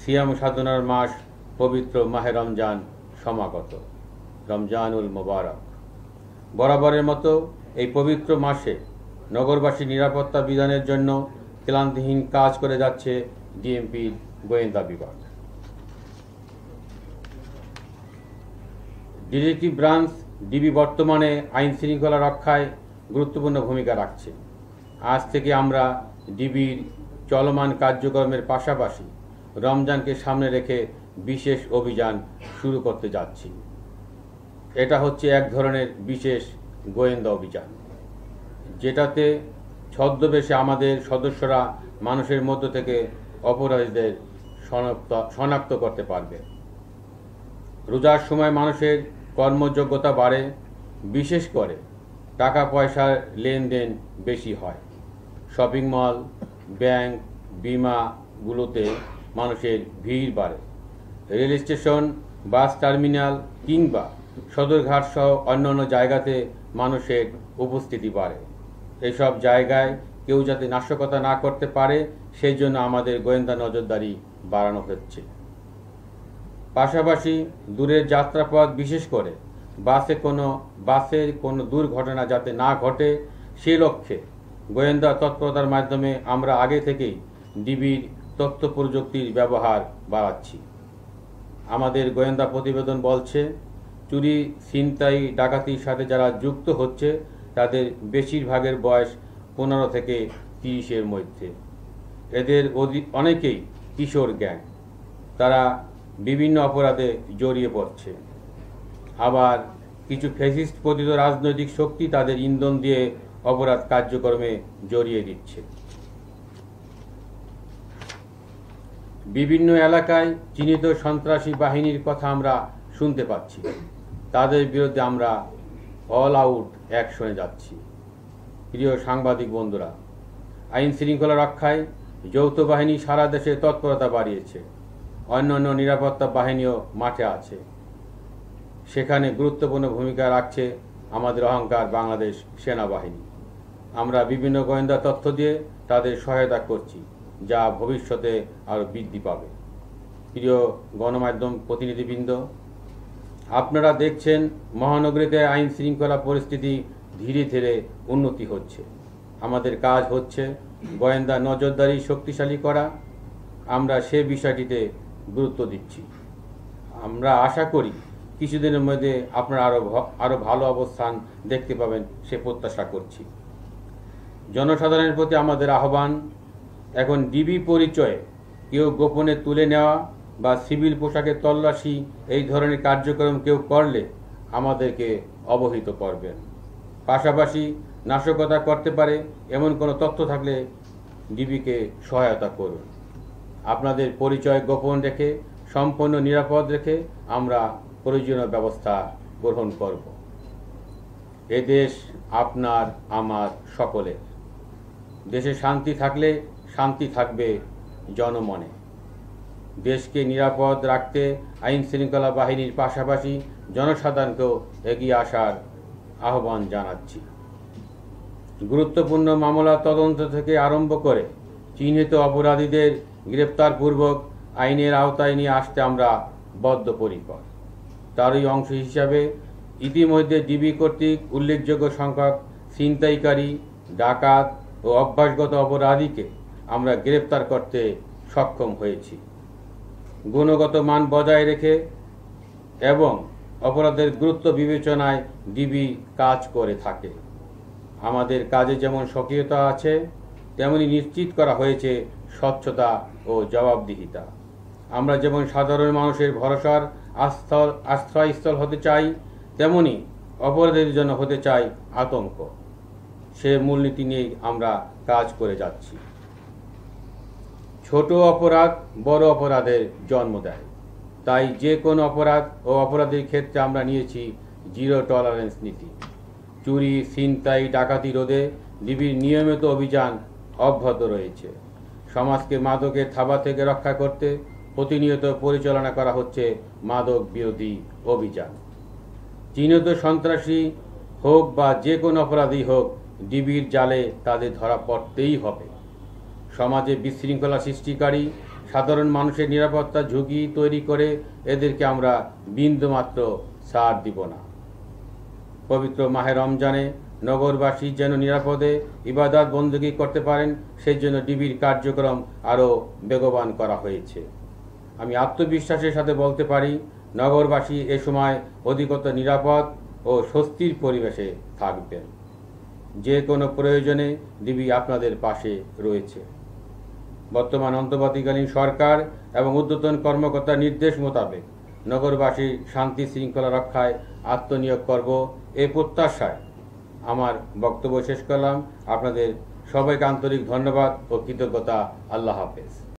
সিয়াম সাধনার মাস পবিত্র মাহে রমজান সমাগত। রমজানুল মোবারক। বরাবরের মতো এই পবিত্র মাসে নগরবাসী নিরাপত্তা বিধানের জন্য ক্লান্তিহীন কাজ করে যাচ্ছে ডিএমপির গোয়েন্দা বিভাগ। ডিটেকটিভ ব্রাঞ্চ ডিবি বর্তমানে আইন শৃঙ্খলা রক্ষায় গুরুত্বপূর্ণ ভূমিকা রাখছে। আজ থেকে আমরা ডিবির চলমান কার্যক্রমের পাশাপাশি রমজানকে সামনে রেখে বিশেষ অভিযান শুরু করতে যাচ্ছি। এটা হচ্ছে এক ধরনের বিশেষ গোয়েন্দা অভিযান, যেটাতে ছদ্মবেশে আমাদের সদস্যরা মানুষের মধ্য থেকে অপরাধীদের শনাক্ত করতে পারবে। রোজার সময় মানুষের কর্মযোগ্যতা বাড়ে, বিশেষ করে টাকা পয়সার লেনদেন বেশি হয়। শপিং মল, ব্যাংক, বিমাগুলোতে মানুষের ভিড় বাড়ে। রেল স্টেশন, বাস টার্মিনাল কিংবা সদরঘাট সহ অন্যান্য জায়গাতে মানুষের উপস্থিতি বাড়ে। এসব জায়গায় কেউ যাতে নাশকতা না করতে পারে সেই জন্য আমাদের গোয়েন্দা নজরদারি বাড়ানো হচ্ছে। পাশাপাশি দূরের যাত্রাপথ, বিশেষ করে বাসের কোনো দুর্ঘটনা যাতে না ঘটে সে লক্ষ্যে গোয়েন্দা তৎপরতার মাধ্যমে আমরা আগে থেকেই ডিবির তথ্য প্রযুক্তির ব্যবহার বাড়াচ্ছি। আমাদের গোয়েন্দা প্রতিবেদন বলছে, চুরি, ছিনতাই, ডাকাতির সাথে যারা যুক্ত হচ্ছে তাদের বেশিরভাগের বয়স 15 থেকে 30-এর মধ্যে। এদের অনেকেই কিশোর গ্যাং। তারা বিভিন্ন অপরাধে জড়িয়ে পড়ছে। আবার কিছু ফ্যাসিস্ট পতিত রাজনৈতিক শক্তি তাদের ইন্ধন দিয়ে অপরাধ কার্যক্রমে জড়িয়ে দিচ্ছে। বিভিন্ন এলাকায় চিহ্নিত সন্ত্রাসী বাহিনীর কথা আমরা শুনতে পাচ্ছি। তাদের বিরুদ্ধে আমরা অল আউট অ্যাকশনে যাচ্ছি। প্রিয় সাংবাদিক বন্ধুরা, আইন শৃঙ্খলা রক্ষায় যৌথ বাহিনী সারা দেশে তৎপরতা বাড়িয়েছে। অন্যান্য নিরাপত্তা বাহিনীও মাঠে আছে। সেখানে গুরুত্বপূর্ণ ভূমিকা রাখছে আমাদের অহংকার বাংলাদেশ সেনাবাহিনী। আমরা বিভিন্ন গোয়েন্দা তথ্য দিয়ে তাদের সহায়তা করছি, যা ভবিষ্যতে আরও বৃদ্ধি পাবে। প্রিয় গণমাধ্যম প্রতিনিধিবৃন্দ, আপনারা দেখছেন মহানগরীতে আইন শৃঙ্খলা পরিস্থিতি ধীরে ধীরে উন্নতি হচ্ছে। আমাদের কাজ হচ্ছে গোয়েন্দা নজরদারি শক্তিশালী করা। আমরা সে বিষয়টিতে গুরুত্ব দিচ্ছি। আমরা আশা করি কিছুদিনের মধ্যে আপনারা আরও ভালো অবস্থান দেখতে পাবেন, সে প্রত্যাশা করছি। জনসাধারণের প্রতি আমাদের আহ্বান, এখন ডিবি পরিচয়ে কেউ গোপনে তুলে নেওয়া বা সিভিল পোশাকে তল্লাশি এই ধরনের কার্যক্রম কেউ করলে আমাদেরকে অবহিত করবেন। পাশাপাশি নাশকতা করতে পারে এমন কোনো তথ্য থাকলে ডিবিকে সহায়তা করুন। আপনাদের পরিচয় গোপন রেখে, সম্পূর্ণ নিরাপদ রেখে আমরা প্রয়োজনীয় ব্যবস্থা গ্রহণ করব। এ দেশ আপনার, আমার, সকলের। দেশে শান্তি থাকলে শান্তি থাকবে জনমনে। দেশকে নিরাপদ রাখতে আইন শৃঙ্খলা বাহিনীর পাশাপাশি জনসাধারণকেও এগিয়ে আসার আহ্বান জানাচ্ছি। গুরুত্বপূর্ণ মামলা তদন্ত থেকে আরম্ভ করে চিহ্নিত অপরাধীদের গ্রেপ্তারপূর্বক আইনের আওতায় নিয়ে আসতে আমরা বদ্ধপরিকর। তারই অংশ হিসাবে ইতিমধ্যে ডিবি কর্তৃক উল্লেখযোগ্য সংখ্যক ছিনতাইকারী, ডাকাত ও অভ্যাসগত অপরাধীকে আমরা গ্রেপ্তার করতে সক্ষম হয়েছি। গুণগত মান বজায় রেখে এবং অপরাধের গুরুত্ব বিবেচনায় ডিবি কাজ করে থাকে। আমাদের কাজে যেমন সক্রিয়তা আছে, তেমনি নিশ্চিত করা হয়েছে স্বচ্ছতা ও জবাবদিহিতা। আমরা যেমন সাধারণ মানুষের ভরসার আশ্রয়স্থল হতে চাই, তেমনি অপরাধীদের জন্য হতে চাই আতঙ্ক। সে মূলনীতি নিয়েই আমরা কাজ করে যাচ্ছি। ছোট অপরাধ বড় অপরাধের জন্ম দেয়। তাই যে কোনো অপরাধ ও অপরাধীর ক্ষেত্রে আমরা নিয়েছি জিরো টলারেন্স নীতি। চুরি, ছিনতাই, ডাকাতি রোধে ডিবির নিয়মিত অভিযান অব্যাহত রয়েছে। সমাজকে মাদকের থাবা থেকে রক্ষা করতে প্রতিনিয়ত পরিচালনা করা হচ্ছে মাদক বিরোধী অভিযান। চিহ্নিত সন্ত্রাসী হোক বা যে কোনো অপরাধী হোক, ডিবির জালে তাদের ধরা পড়তেই হবে। সমাজে বিশৃঙ্খলা সৃষ্টিকারী, সাধারণ মানুষের নিরাপত্তা ঝুঁকি তৈরি করে এদেরকে আমরা বিন্দুমাত্র ছাড় দিব না। পবিত্র মাহে রমজানে নগরবাসী যেন নিরাপদে ইবাদত বন্দী করতে পারেন, সেই জন্য ডিবির কার্যক্রম আরও বেগবান করা হয়েছে। আমি আত্মবিশ্বাসের সাথে বলতে পারি, নগরবাসী এ সময় অধিকতর নিরাপদ ও স্বস্তির পরিবেশে থাকবেন। যে কোনো প্রয়োজনে ডিবি আপনাদের পাশে রয়েছে। বর্তমান অন্তর্বর্তীকালীন সরকার এবং ঊর্ধ্বতন কর্মকর্তার নির্দেশ মোতাবেক নগরবাসী শান্তি শৃঙ্খলা রক্ষায় আত্মনিয়োগ করব, এ প্রত্যাশায় আমার বক্তব্য শেষ করলাম। আপনাদের সবাইকে আন্তরিক ধন্যবাদ ও কৃতজ্ঞতা। আল্লাহ হাফেজ।